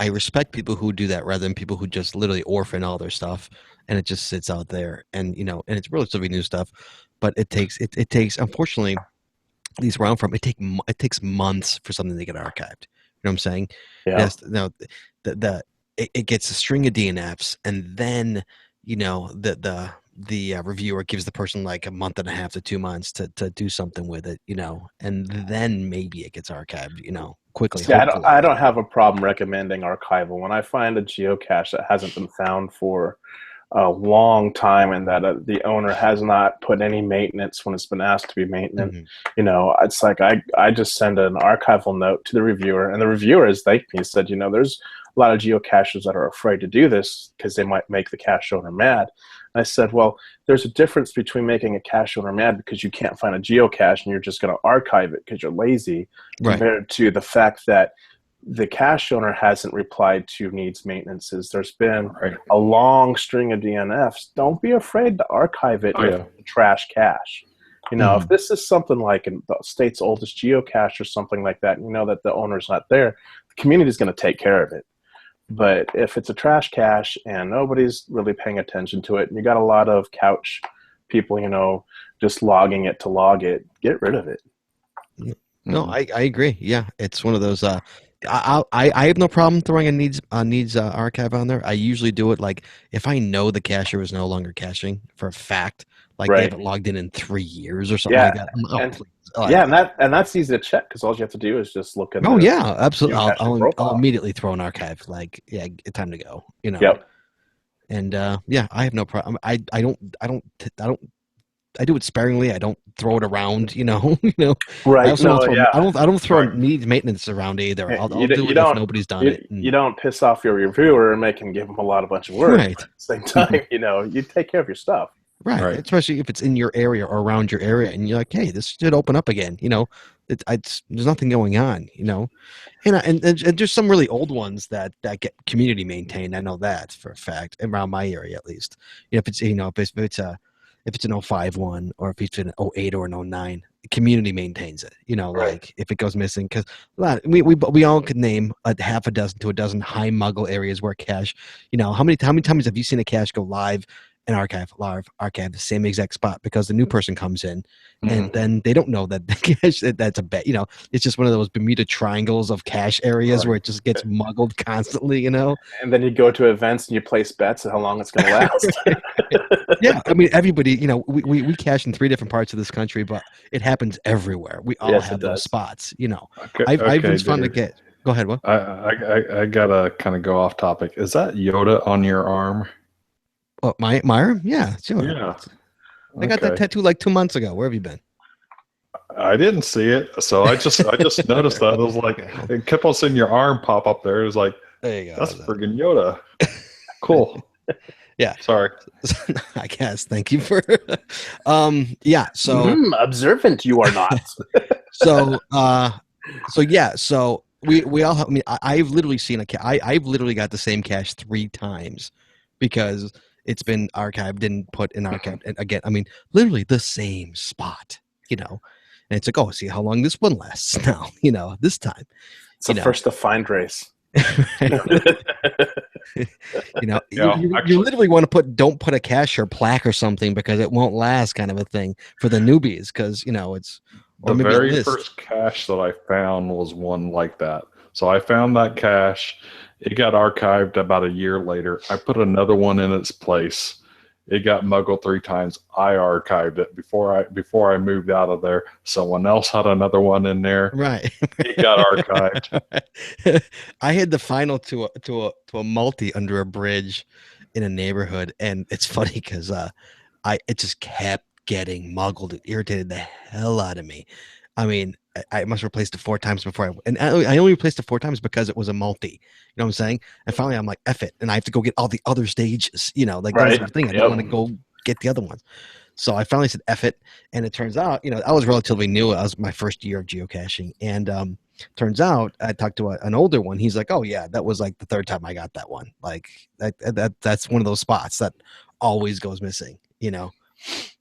respect people who do that rather than people who just literally orphan all their stuff and it just sits out there and, and it's relatively new stuff, but it takes, unfortunately, at least where I'm from, it takes months for something to get archived. You know what I'm saying? Yeah. Yes. No, it gets a string of DNFs, and then the reviewer gives the person like a month and a half to 2 months to do something with it, and then maybe it gets archived, quickly. Yeah, I don't have a problem recommending archival. When I find a geocache that hasn't been found for a long time and that the owner has not put any maintenance when it's been asked to be maintained, it's like I just send an archival note to the reviewer, and the reviewer has thanked me, said, there's a lot of geocachers that are afraid to do this because they might make the cache owner mad. And I said, well, there's a difference between making a cache owner mad because you can't find a geocache and you're just going to archive it because you're lazy, compared to the fact that the cache owner hasn't replied to needs maintenances. There's been a long string of DNFs. Don't be afraid to archive it with a trash cache. If this is something like in the state's oldest geocache or something like that, that the owner's not there, the community is going to take care of it. But if it's a trash cache and nobody's really paying attention to it, and you got a lot of couch people, just logging it to log it, get rid of it. No, I agree. Yeah, it's one of those. I have no problem throwing a needs archive on there. I usually do it like if I know the cacher is no longer caching for a fact, like they haven't logged in 3 years or something like that. And that's easy to check because all you have to do is just look at. Oh yeah, absolutely. I'll immediately throw an archive. Like time to go. Yep. And I have no problem. I do it sparingly. I don't throw it around. Right. I don't throw needs maintenance around either. I'll do it if nobody's done it. You don't piss off your reviewer and make him give him a bunch of work. Right. At the same time, you take care of your stuff. Right. Especially if it's in your area or around your area, and you're like, hey, this should open up again. There's nothing going on. And there's some really old ones that get community maintained. I know that for a fact around my area at least. If it's if it's an 05 one or if it's an 08 or an 09, the community maintains it. Like if it goes missing, because we all could name a half a dozen to a dozen high muggle areas where cache. How many times have you seen a cache go live an archive the same exact spot because the new person comes in and then they don't know that the cache that's a bet. It's just one of those Bermuda Triangles of cache areas where it just gets muggled constantly. And then you go to events and you place bets on how long it's going to last. Yeah, I mean everybody. We cache in 3 different parts of this country, but it happens everywhere. We all have those spots. I've been fun to get. Go ahead. What? I gotta kind of go off topic. Is that Yoda on your arm? Oh, my arm? Yeah, sure. Yeah. I got that tattoo like 2 months ago. Where have you been? I didn't see it, so I just noticed that. It was like it kept on seeing your arm pop up there. It was like, there you go. That's friggin' Yoda. Cool. Yeah. Sorry. I guess. Thank you for. Yeah. So observant, you are not. So yeah. So we all have. I mean, I've literally seen I've literally got the same cache 3 times because it's been archived and put in archive. And again, I mean, literally the same spot. And it's like, oh, see how long this one lasts now. This time. It's a first to find race. You literally want to don't put a cache or plaque or something because it won't last, kind of a thing for the newbies, because it's the very first cache that I found was one like that. So I found that cache. It got archived about a year later. I put another one in its place. It got muggled 3 times. I archived it before I moved out of there. Someone else had another one in there. Right. It got archived. I had the final to a multi under a bridge in a neighborhood, and it's funny because it just kept getting muggled. It irritated the hell out of me. I mean, I must have replaced it 4 times before I only replaced it 4 times because it was a multi. You know what I'm saying? And finally I'm like, F it. And I have to go get all the other stages, like that sort of thing. I don't want to go get the other ones. So I finally said F it. And it turns out, I was relatively new. I was my first year of geocaching. And turns out I talked to an older one. He's like, oh yeah, that was like the 3rd time I got that one. Like that's one of those spots that always goes missing,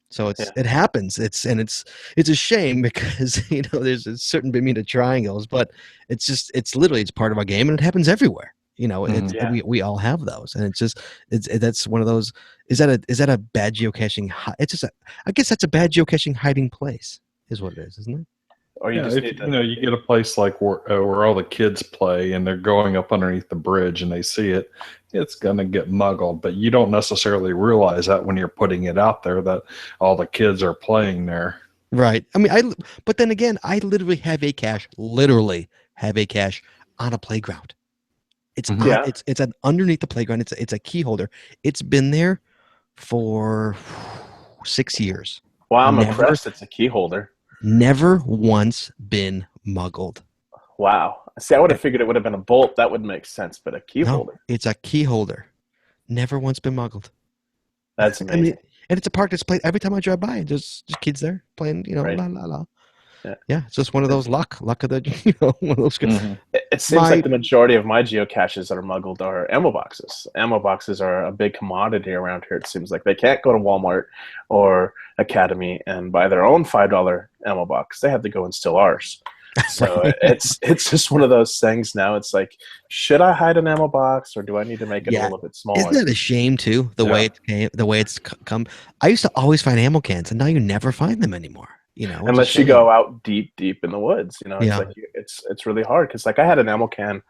So it happens. It's a shame because there's a certain Bermuda Triangles, but it's literally part of our game and it happens everywhere. We all have those, and that's one of those. Is that a bad geocaching? I guess that's a bad geocaching hiding place, is what it is, isn't it? Or you you get a place like where all the kids play and they're going up underneath the bridge and they see it, it's going to get muggled. But you don't necessarily realize that when you're putting it out there that all the kids are playing there. Right. I mean, but then again, I literally have a cache on a playground. It's it's underneath the playground. It's a key holder. It's been there for 6 years. Wow, I'm impressed. It's a key holder. Never once been muggled. Wow. See, I would have figured it would have been a bolt. That would make sense, but a key holder. It's a key holder. Never once been muggled. That's amazing. I mean, and it's a park that's played every time I drive by. There's just kids there playing, right. La la la. Yeah, it's just one of those luck of the, one of those. Mm-hmm. It seems like the majority of my geocaches that are muggled are ammo boxes. Ammo boxes are a big commodity around here. It seems like they can't go to Walmart or Academy and buy their own $5 ammo box. They have to go and steal ours. So it's just one of those things now. It's like, should I hide an ammo box or do I need to make it a little bit smaller? Isn't that a shame too? The way it's come. I used to always find ammo cans, and now you never find them anymore. Unless you go out deep in the woods, it's like it's really hard because like I had an ammo can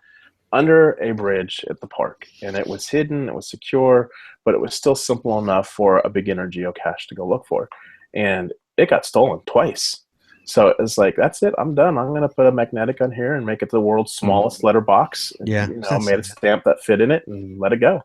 under a bridge at the park, and it was hidden, it was secure, but it was still simple enough for a beginner geocache to go look for, and it got stolen twice. So it was like, that's it, I'm done. I'm going to put a magnetic on here and make it the world's smallest letter box. And, made a stamp that fit in it and let it go.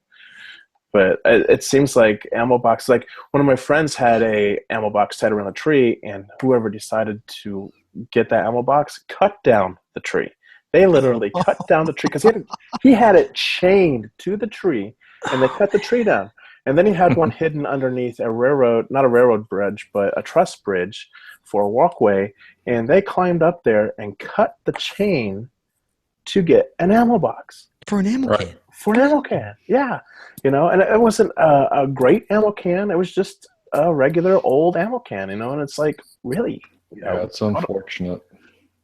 But it seems like ammo box, like one of my friends had a ammo box tied around a tree, and whoever decided to get that ammo box cut down the tree. They literally cut down the tree because he had it chained to the tree, and they cut the tree down. And then he had one hidden underneath a railroad, not a railroad bridge, but a truss bridge for a walkway. And they climbed up there and cut the chain to get an ammo box. For an ammo can? For an ammo can, yeah. And it wasn't a great ammo can. It was just a regular old ammo can, and it's like, really? It's unfortunate.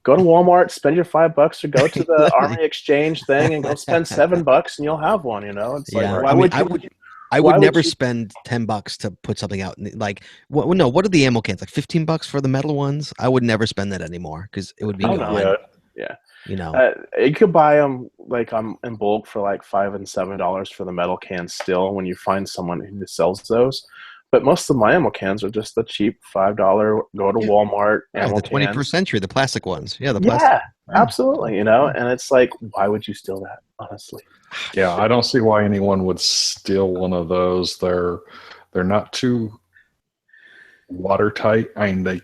Go to Walmart, spend your $5, or go to the Army Exchange thing and go spend $7 and you'll have one, It's like, why would you? I Why would would never you- spend $10 to put something out. Like, what are the ammo cans? Like $15 for the metal ones? I would never spend that anymore because it would be Oh, gone. no. Yeah. You know. You could buy them like in bulk for like $5 and $7 for the metal cans still when you find someone who sells those. But most of my ammo cans are just the cheap $5 go to Walmart ammo the 21st cans. century, the plastic ones. Yeah, the plastic. Yeah, absolutely. You know, and it's like, why would you steal that? Honestly. Yeah, I don't see why anyone would steal one of those. They're not too watertight. I mean,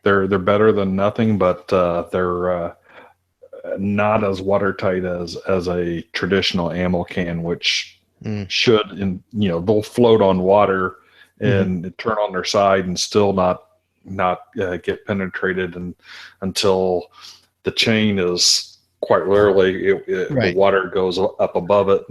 they're better than nothing, but they're not as watertight as a traditional ammo can, which should, and they'll float on water and turn on their side and still not get penetrated until the chain is quite literally the water goes up above it.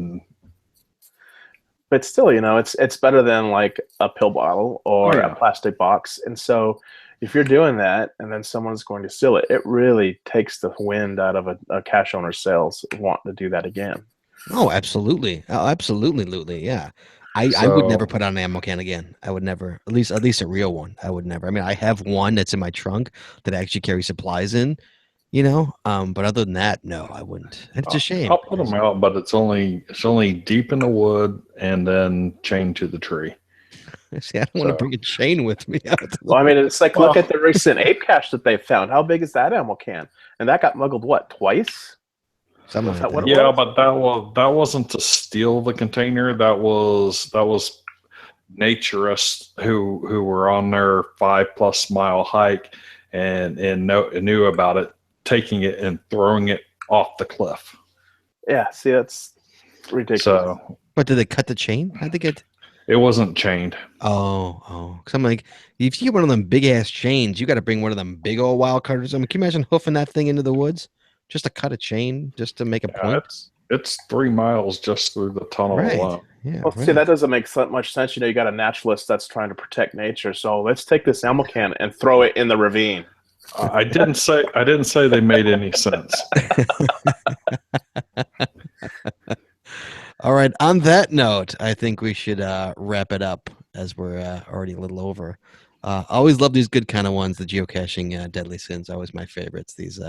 But still, it's better than like a pill bottle or a plastic box. And so if you're doing that and then someone's going to steal it, it really takes the wind out of a cache owner's sails wanting to do that again. Oh, absolutely. Oh, absolutely. Yeah. I would never put on an ammo can again. I would never, at least a real one. I would never. I mean, I have one that's in my trunk that I actually carry supplies in, but other than that, no, I wouldn't. It's a shame. I'll put them out, but it's only deep in the wood and then chained to the tree. See, I don't want to bring a chain with me. Well, I mean, it's like, look at the recent ape cache that they found. How big is that ammo can? And that got muggled, what, twice? Something like that. Yeah, but that wasn't to steal the container. That was naturists who were on their 5+ mile hike and knew about it, taking it and throwing it off the cliff. Yeah, see, that's ridiculous. So, but did they cut the chain? How'd they get? It wasn't chained. Oh. Because I'm like, if you get one of them big ass chains, you got to bring one of them big old wild carters. I mean, can you imagine hoofing that thing into the woods just to cut a chain, just to make a point? It's 3 miles just through the tunnel alone. Yeah. Well, see, that doesn't make so much sense. You got a naturalist that's trying to protect nature. So let's take this ammo can and throw it in the ravine. I didn't say they made any sense. All right. On that note, I think we should wrap it up as we're already a little over. I always love these good kind of ones. The geocaching deadly sins, always my favorites. These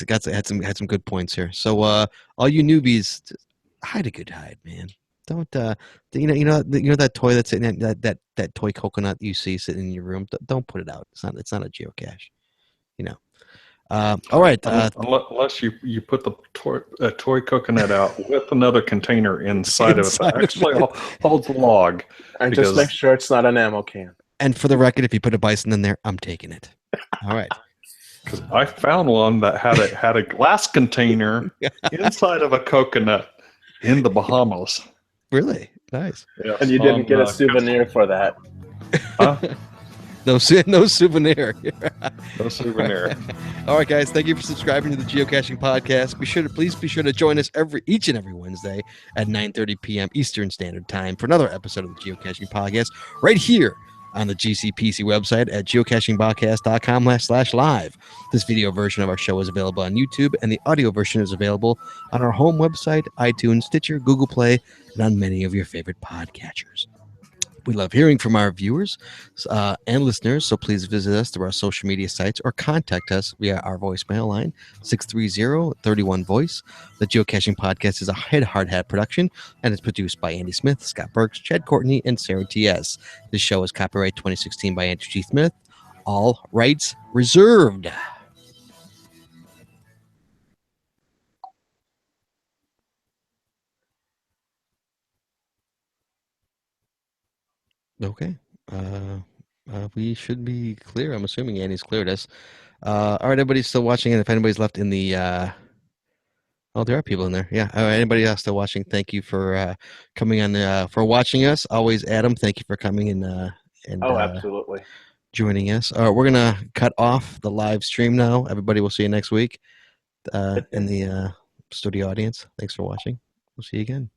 had some good points here. So all you newbies, just hide a good hide, man. Don't that toy that's in that toy coconut you see sitting in your room. Don't put it out. It's not a geocache. All right. Unless you put the toy coconut out with another container inside of it that actually holds a log. And just make sure it's not an ammo can. And for the record, if you put a bison in there, I'm taking it. All right. Because I found one that had a glass container inside of a coconut in the Bahamas. Really? Nice. Yeah, and you didn't get a souvenir for that. Huh? No souvenir. No souvenir. All right, guys. Thank you for subscribing to the Geocaching Podcast. Please be sure to join us each and every Wednesday at 9:30 p.m. Eastern Standard Time for another episode of the Geocaching Podcast right here on the GCPC website at geocachingpodcast.com/live. This video version of our show is available on YouTube, and the audio version is available on our home website, iTunes, Stitcher, Google Play, and on many of your favorite podcatchers. We love hearing from our viewers and listeners, so please visit us through our social media sites or contact us via our voicemail line, 630-31-VOICE. The Geocaching Podcast is a Headhardhat production, and it's produced by Andy Smith, Scott Burks, Chad Courtney, and Sarah T.S. This show is copyright 2016 by Andrew G. Smith. All rights reserved. Okay. We should be clear. I'm assuming Annie's cleared us. All right, everybody's still watching, and if anybody's left in the there are people in there. Yeah. All right, anybody else still watching? Thank you for coming on for watching us. Always, Adam. Thank you for coming and absolutely joining us. All right, we're gonna cut off the live stream now. Everybody, we'll see you next week in the studio audience. Thanks for watching. We'll see you again.